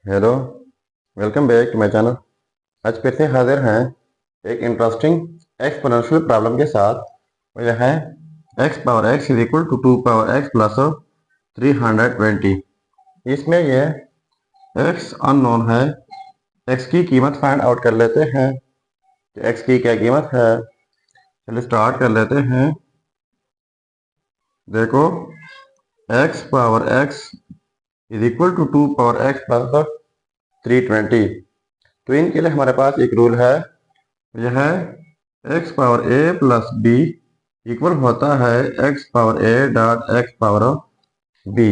Hello, welcome back to my channel. आज फिर से हाजिर हैं एक इंटरेस्टिंग एक्सपोनेंशियल प्रॉब्लम के साथ। और यह है x power x is equal to 2 power x plus 320। इसमें ये x अननोन है। x की कीमत फाइंड आउट कर लेते हैं कि x की क्या कीमत है। चलिए स्टार्ट कर लेते हैं। देखो, x power x is equal to 2 power x plus 320। तो इनके लिए हमारे पास एक रूल है। यह x power a plus b equal होता है x power a dot x power b।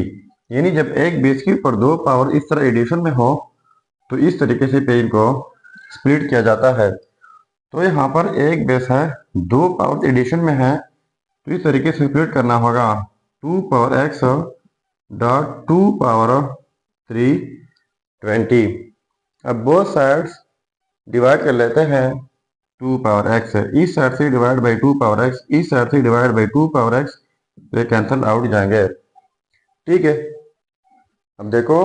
यानी जब एक बेस के ऊपर दो पावर इस तरह एडिशन में हो तो इस तरीके से पेन को स्प्लिट किया जाता है। तो यहाँ पर एक बेस है, दो पावर एडिशन में है, तो इस तरीके से स्प्लिट करना होगा। 2 पावर x डॉट 2 पावर 320। अब बोथ साइड्स डिवाइड कर लेते हैं। 2 पावर x है, इस साइड से डिवाइड बाई 2 पावर x, इस साइड से डिवाइड बाई 2 पावर x, ये कैंसल आउट जाएंगे। ठीक है, अब देखो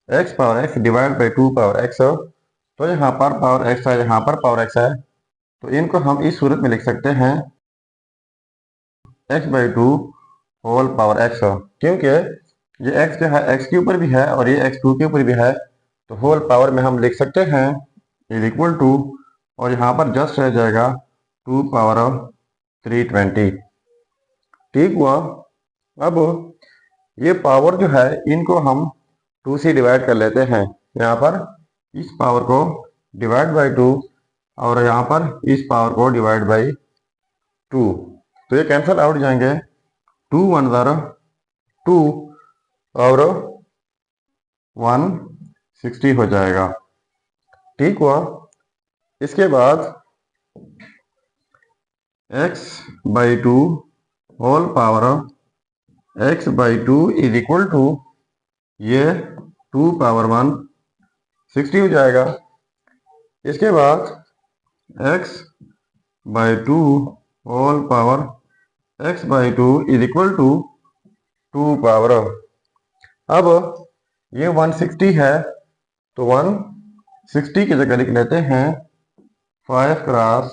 x power x divide by 2 power x, तो यहाँ पर पावर x है, यहाँ पर पावर x है, तो इनको हम इस सूरत में लिख सकते हैं x by 2 whole power x। क्योंकि ये x जो है x के ऊपर भी है और ये x2 के ऊपर भी है, तो होल पावर में हम लिख सकते हैं इज इक्वल टू, और यहाँ पर जस्ट रह जाएगा 2 पावर 320। ठीक हुआ। अब ये पावर जो है इनको हम 2 से डिवाइड कर लेते हैं। यहाँ पर इस पावर को डिवाइड बाई 2 और यहाँ पर इस पावर को डिवाइड बाई 2, तो ये कैंसल आउट जाएंगे। 2 1 ज़ारा 2 और 160 हो जाएगा। ठीक हुआ। इसके बाद x by 2 whole power x by 2 is equal to, ये 2 पावर 160 हो जाएगा। इसके बाद x by 2 whole power x by 2 is equal to 2 power, अब ये 160 है तो 160 की जगह लिख लेते हैं 5 क्रॉस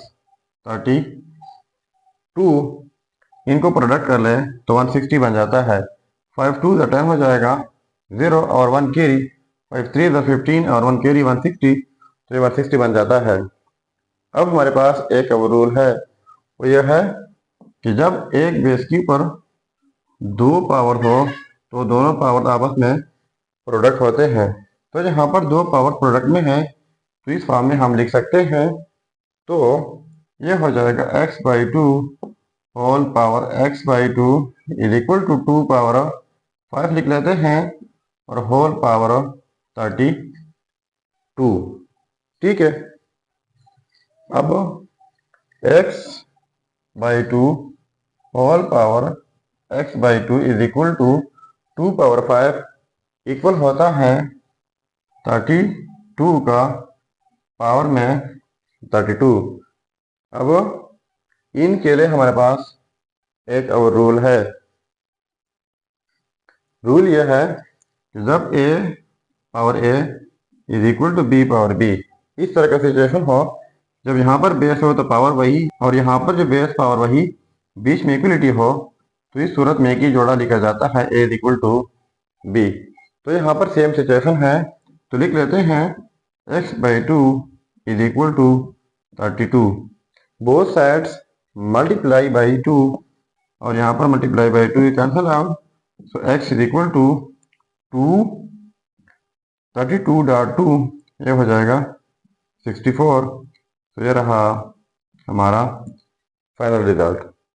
32। इनको प्रोडक्ट कर ले तो 160 बन जाता है। 5 2 10 हो जाएगा, 0 और 1 कैरी, 5 3 15 और 1 कैरी 160, तो ये 160 बन जाता है। अब हमारे पास एक और रूल है, वो यह है कि जब एक बेस के ऊपर दो पावर हो तो दोनों पावर आपस में प्रोडक्ट होते हैं। तो यहाँ पर दो पावर प्रोडक्ट में है, तो इस फॉर्म में हम लिख सकते हैं। तो ये हो जाएगा x by 2 whole power x by 2 is equal to 2 power 5 लिख लेते हैं और होल पावर 32। ठीक है, अब x by 2 whole power x by 2 is equal to 2 power 5 equal होता है 32 का पावर में 32। अब इनके लिए हमारे पास एक और रूल है। रूल यह है कि जब a power a is equal to b power b, इस तरह का सिचुएशन हो, जब यहाँ पर बेस हो तो पावर वही और यहाँ पर जो बेस पावर वही, बीच में इक्वलिटी हो, तो इस सूरत में एक ही जोड़ा लिखा जाता है a is equal to b। तो यहाँ पर सेम सिचुएशन है, तो लिख लेते हैं x by 2 is equal to 32। Both sides multiply by 2 और यहाँ पर multiply by 2 cancel out, so x is equal to 2 32.2, ये हो जाएगा 64। तो ये रहा हमारा फाइनल रिजल्ट।